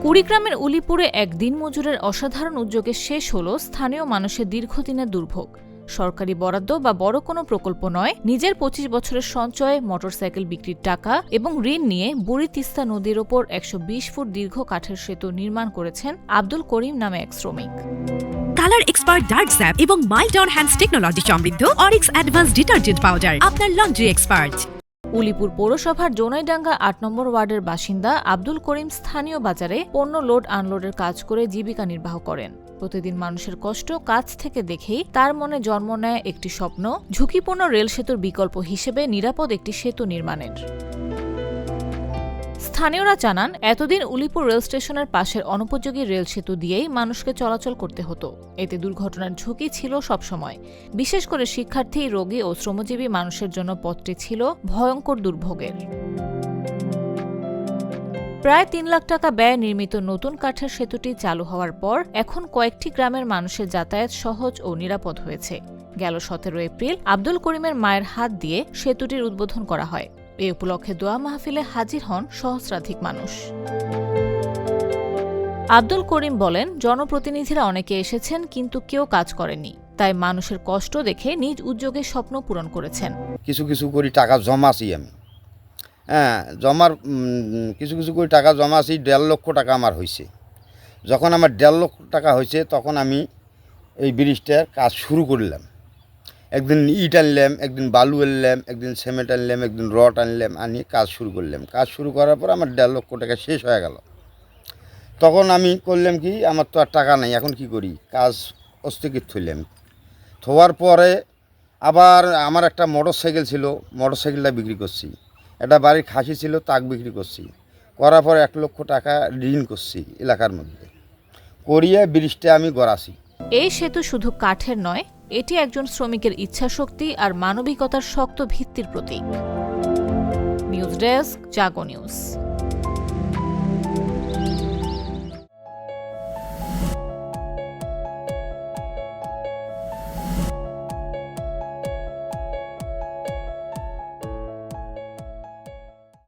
কুড়িগ্রামের উলিপুরে এক দিনমজুরের অসাধারণ উদ্যোগে শেষ হল স্থানীয় মানুষের দীর্ঘদিনের দুর্ভোগ। সরকারি বরাদ্দ বা বড় কোনো প্রকল্প নয়, নিজের ২৫ বছরের সঞ্চয়ে মোটরসাইকেল বিক্রির টাকা এবং ঋণ নিয়ে বুড়ি তিস্তা নদীর ওপর ১২০ ফুট দীর্ঘ কাঠের সেতু নির্মাণ করেছেন আব্দুল করিম নামে এক শ্রমিক। কালার এক্সপার্ট ডার্ক স্যাপ এবং মাইল্ড অন হ্যান্ডস টেকনোলজি সমৃদ্ধ অরিক্স অ্যাডভান্স ডিটারজেন্ট পাউডার আপনার লন্ড্রি এক্সপার্ট। উলিপুর পৌরসভার জোনাইডাঙ্গা ৮ নম্বর ওয়ার্ডের বাসিন্দা আব্দুল করিম স্থানীয় বাজারে পণ্য লোড আনলোডের কাজ করে জীবিকা নির্বাহ করেন। প্রতিদিন মানুষের কষ্ট কাছ থেকে দেখেই তার মনে জন্ম নেয় একটি স্বপ্ন, ঝুঁকিপূর্ণ রেল সেতুর বিকল্প হিসেবে নিরাপদ একটি সেতু নির্মাণের। স্থানীয়রা জানান, এতদিন উলিপুর রেল স্টেশনের পাশের অনুপযোগী রেল সেতু দিয়েই মানুষকে চলাচল করতে হতো। এতে দুর্ঘটনার ঝুঁকি ছিল সবসময়। বিশেষ করে শিক্ষার্থী, রোগী ও শ্রমজীবী মানুষের জন্য পথটি ছিল ভয়ঙ্কর দুর্ভোগের। প্রায় ৩ লাখ টাকা ব্যয়ে নির্মিত নতুন কাঠের সেতুটি চালু হওয়ার পর এখন কয়েকটি গ্রামের মানুষের যাতায়াত সহজ ও নিরাপদ হয়েছে। গেল ১৭ এপ্রিল আব্দুল করিমের মায়ের হাত দিয়ে সেতুটির উদ্বোধন করা হয়। এ উপলক্ষে দোয়া মাহফিলে হাজির হন সহস্রাধিক মানুষ। আব্দুল করিম বলেন, জনপ্রতিনিধিরা অনেকে এসেছেন কিন্তু কেউ কাজ করেনি, তাই মানুষের কষ্ট দেখে নিজ উদ্যোগে স্বপ্ন পূরণ করেছেন। কিছু কিছু করে টাকা জমাছি আমি, কিছু কিছু করে টাকা জমাছি। ১.৫ লক্ষ টাকা আমার হয়েছে। যখন আমার ১.৫ লক্ষ টাকা হয়েছে তখন আমি এই ব্রিজটার কাজ শুরু করলাম। একদিন ইট আনলাম, একদিন বালু আনলাম, একদিন সিমেন্ট আনলাম, একদিন রড আনলাম, আনি কাজ শুরু করলাম। কাজ শুরু করার পর আমার ১.৫ লক্ষ টাকা শেষ হয়ে গেল। তখন আমি করলাম কি, আমার তো আর টাকা নেই, এখন কি করি, কাজ স্থগিত থইলাম। থোয়ার পরে আবার আমার একটা মোটরসাইকেল ছিল, মোটরসাইকেলটা বিক্রি করছি। একটা বাড়ির খাসি ছিল, তাক বিক্রি করছি। করার পর ১ লক্ষ টাকা ঋণ করছি এলাকার মধ্যে, করিয়ে ব্রিজটা আমি গড়াছি। এই সেতু শুধু কাঠের নয়, এটি একজন শ্রমিকের ইচ্ছাশক্তি আর মানবিকতার শক্ত ভিত্তির প্রতীক। নিউজ ডেস্ক, জাগো নিউজ।